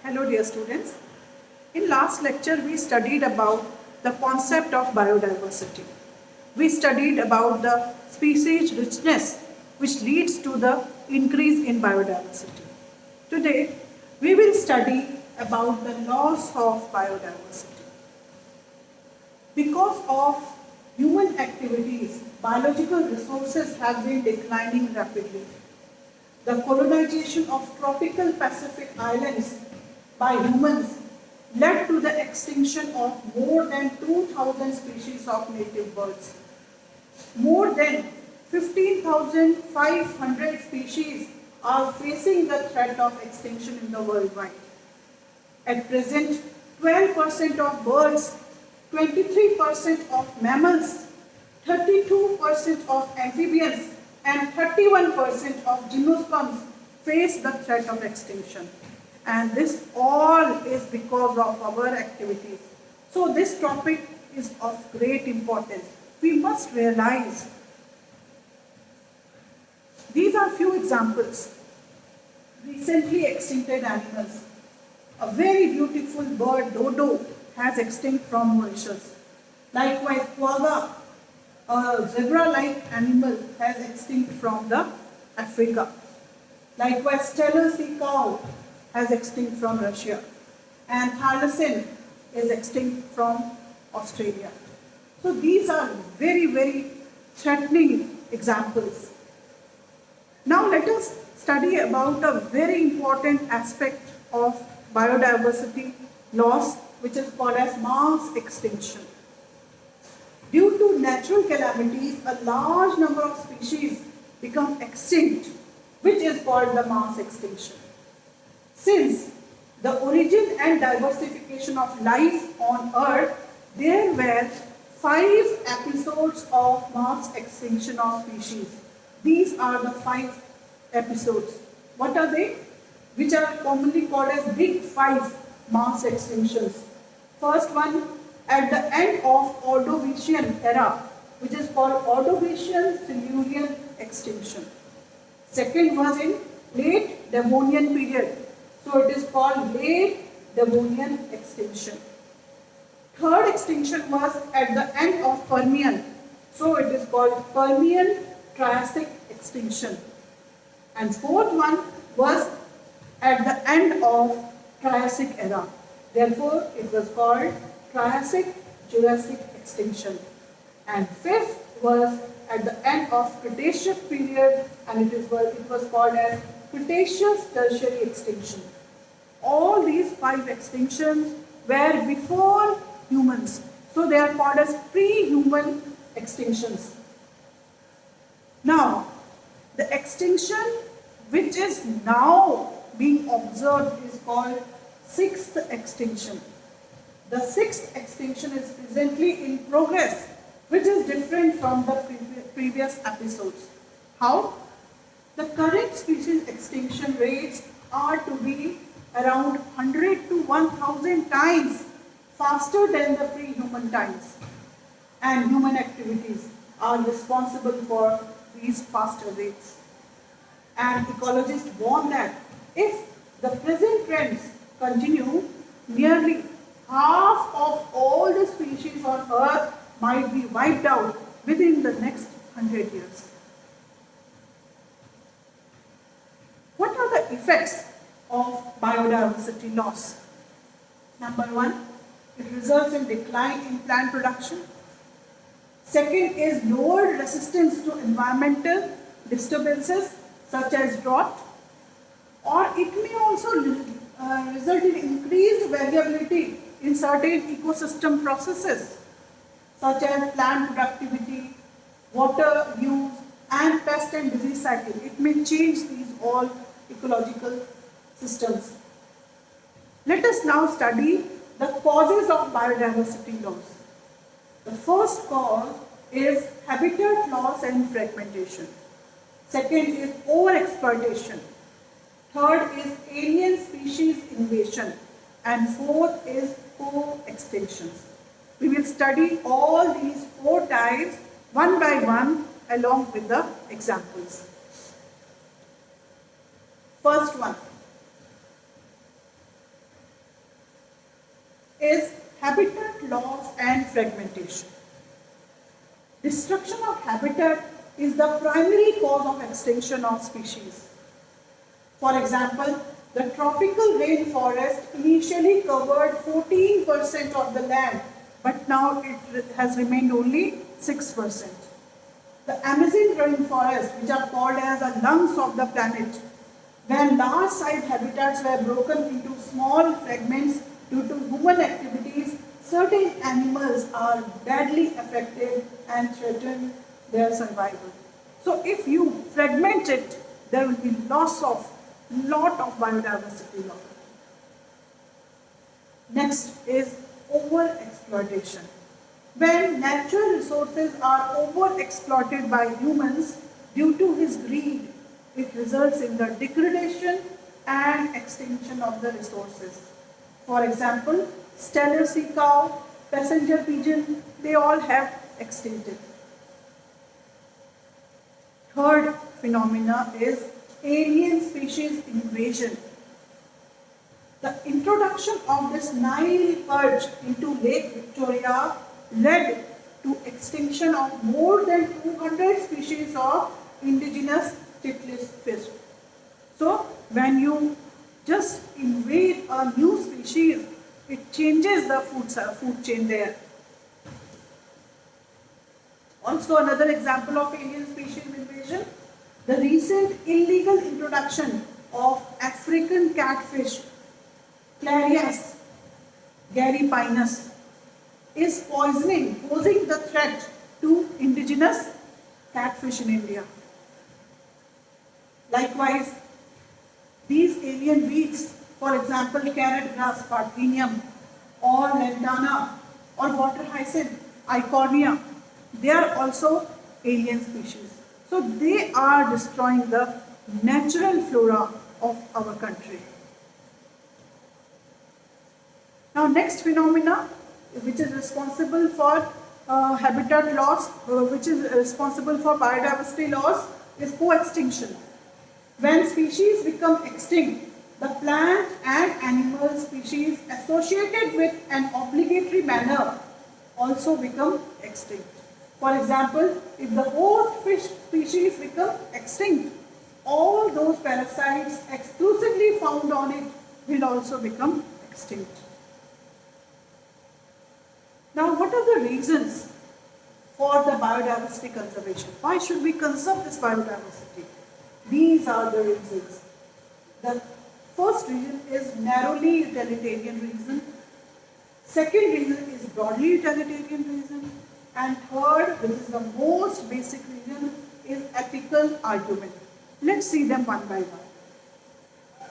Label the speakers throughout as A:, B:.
A: Hello dear students. In last lecture we studied about the concept of biodiversity. We studied about the species richness which leads to the increase in biodiversity. Today we will study about the loss of biodiversity. Because of human activities, biological resources have been declining rapidly. The colonization of tropical Pacific islands by humans led to the extinction of more than 2,000 species of native birds. More than 15,500 species are facing the threat of extinction in the worldwide. At present, 12% of birds, 23% of mammals, 32% of amphibians, and 31% of gymnosperms face the threat of extinction. And this all is because of our activities. So this topic is of great importance. We must realize. These are few examples. Recently extincted animals. A very beautiful bird, dodo, has extinct from Mauritius. Likewise, quagga, a zebra-like animal, has extinct from the Africa. Likewise, Steller sea cow has extinct from Russia. And thylacine is extinct from Australia. So these are very, very threatening examples. Now let us study about a very important aspect of biodiversity loss, which is called as mass extinction. Due to natural calamities, a large number of species become extinct, which is called the mass extinction. Since the origin and diversification of life on Earth, there were 5 episodes of mass extinction of species. These are the 5 episodes. What are they? Which are commonly called as Big 5 mass extinctions. First one, at the end of Ordovician era, which is called Ordovician-Silurian extinction. Second was in late Devonian period. So it is called late Devonian extinction. Third extinction was at the end of Permian. So it is called Permian-Triassic extinction. And fourth one was at the end of Triassic era. Therefore, it was called Triassic-Jurassic extinction. And fifth was at the end of Cretaceous period, and it was called as Cretaceous tertiary extinction. All these 5 extinctions were before humans. So they are called as pre-human extinctions. Now, the extinction which is now being observed is called 6th extinction. The 6th extinction is presently in progress, which is different from the previous episodes. How? The current species extinction rates are to be around 100 to 1000 times faster than the pre-human times. And human activities are responsible for these faster rates. And ecologists warn that if the present trends continue, nearly half of all the species on Earth might be wiped out within the next 100 years. What are the effects of biodiversity loss? Number 1, it results in decline in plant production. Second is lower resistance to environmental disturbances such as drought, or it may also result in increased variability in certain ecosystem processes such as plant productivity, water use, and pest and disease cycle. It may change these all ecological systems. Let us now study the causes of biodiversity loss. The first cause is habitat loss and fragmentation. Second is overexploitation. Third is alien species invasion. And fourth is co-extinctions. We will study all these 4 types one by one along with the examples. First one, is habitat loss and fragmentation. Destruction of habitat is the primary cause of extinction of species. For example, the tropical rainforest initially covered 14% of the land, but now it has remained only 6%. The Amazon rainforest, which are called as the lungs of the planet, when large-sized habitats were broken into small fragments due to human activities, certain animals are badly affected and threaten their survival. So if you fragment it, there will be loss of lot of biodiversity loss. Next is over-exploitation. When natural resources are over-exploited by humans due to his greed, it results in the degradation and extinction of the resources. For example, Steller sea cow, passenger pigeon, they all have extincted. Third phenomena is alien species invasion. The introduction of this Nile perch into Lake Victoria led to extinction of more than 200 species of indigenous titless fish. So when you just invade a new species, it changes the food chain there. Also another example of alien species invasion, the recent illegal introduction of African catfish, Clarias garipinus, is posing the threat to indigenous catfish in India. Likewise, these alien weeds, for example, carrot grass, Parthenium, or lantana, or water hyacinth, Eichhornia, they are also alien species. So they are destroying the natural flora of our country. Now next phenomena which is responsible for habitat loss, which is responsible for biodiversity loss, is co-extinction. When species become extinct, the plant and animal species associated with an obligatory manner also become extinct. For example, if the host fish species become extinct, all those parasites exclusively found on it will also become extinct. Now, what are the reasons for the biodiversity conservation? Why should we conserve this biodiversity? These are the reasons. The first reason is narrowly utilitarian reason. Second reason is broadly utilitarian reason. And third, which is the most basic reason, is ethical argument. Let's see them one by one.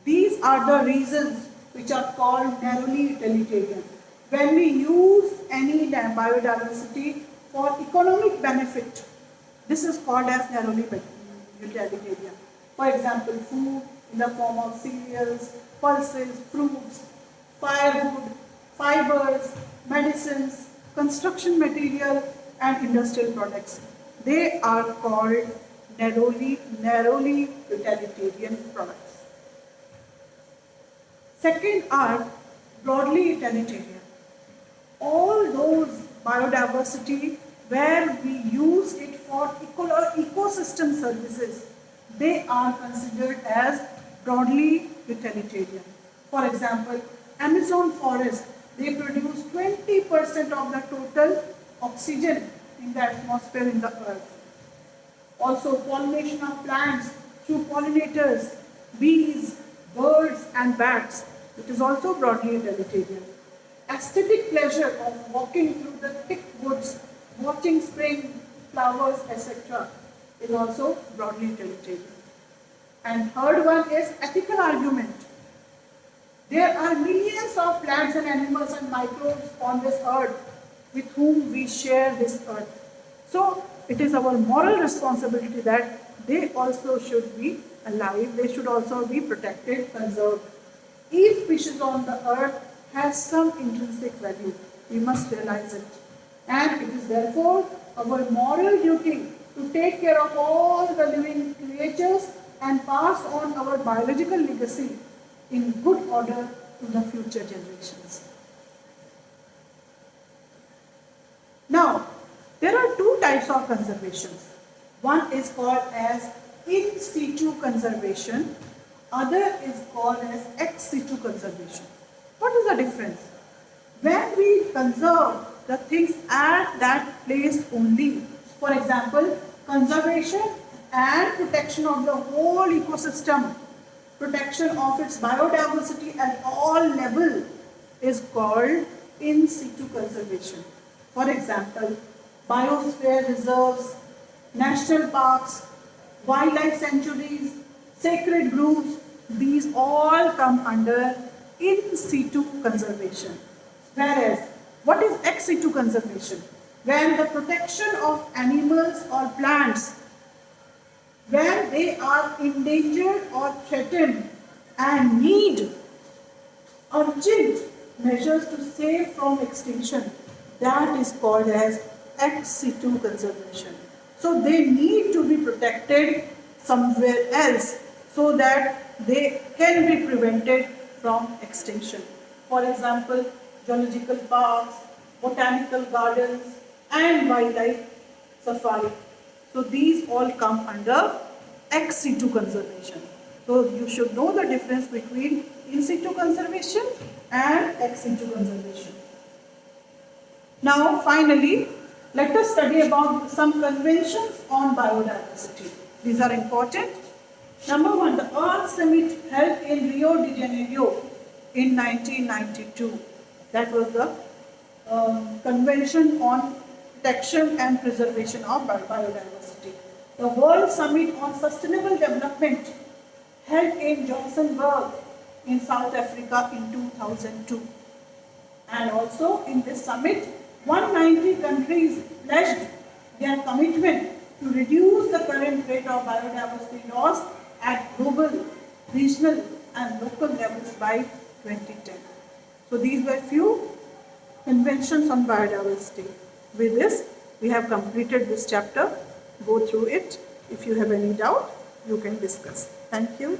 A: These are the reasons which are called narrowly utilitarian. When we use any biodiversity for economic benefit, this is called as narrowly utilitarian. For example, food in the form of cereals, pulses, fruits, firewood, fibers, medicines, construction material and industrial products. They are called narrowly utilitarian products. Second are broadly utilitarian. All those biodiversity where we use it for ecosystem services, they are considered as broadly utilitarian. For example, Amazon forest, they produce 20% of the total oxygen in the atmosphere in the earth. Also, pollination of plants through pollinators, bees, birds and bats, which is also broadly utilitarian. Aesthetic pleasure of walking through the thick woods, watching spring, flowers, etc. is also broadly utilitarian. And third one is ethical argument. There are millions of plants and animals and microbes on this earth with whom we share this earth. So it is our moral responsibility that they also should be alive, they should also be protected, conserved. Each species on the earth has some intrinsic value. We must realize it. And it is therefore our moral duty to take care of all the living creatures and pass on our biological legacy in good order to the future generations. Now, there are two types of conservations. One is called as in situ conservation, other is called as ex situ conservation. What is the difference? When we conserve the things at that place only, for example, conservation and protection of the whole ecosystem, protection of its biodiversity at all levels is called in situ conservation. For example, biosphere reserves, national parks, wildlife sanctuaries, sacred groves, these all come under in situ conservation. Whereas, what is ex situ conservation? When the protection of animals or plants, when they are endangered or threatened and need urgent measures to save from extinction, that is called as ex situ conservation. So they need to be protected somewhere else so that they can be prevented from extinction. For example, zoological parks, botanical gardens and wildlife safari. So these all come under ex situ conservation. So you should know the difference between in situ conservation and ex situ conservation. Now finally, let us study about some conventions on biodiversity. These are important. Number one, the Earth Summit held in Rio de Janeiro in 1992. That was the Convention on Protection and Preservation of Biodiversity. The World Summit on Sustainable Development held in Johannesburg in South Africa in 2002. And also in this summit, 190 countries pledged their commitment to reduce the current rate of biodiversity loss at global, regional and local levels by 2010. So these were few conventions on biodiversity. With this, we have completed this chapter. Go through it. If you have any doubt, you can discuss. Thank you.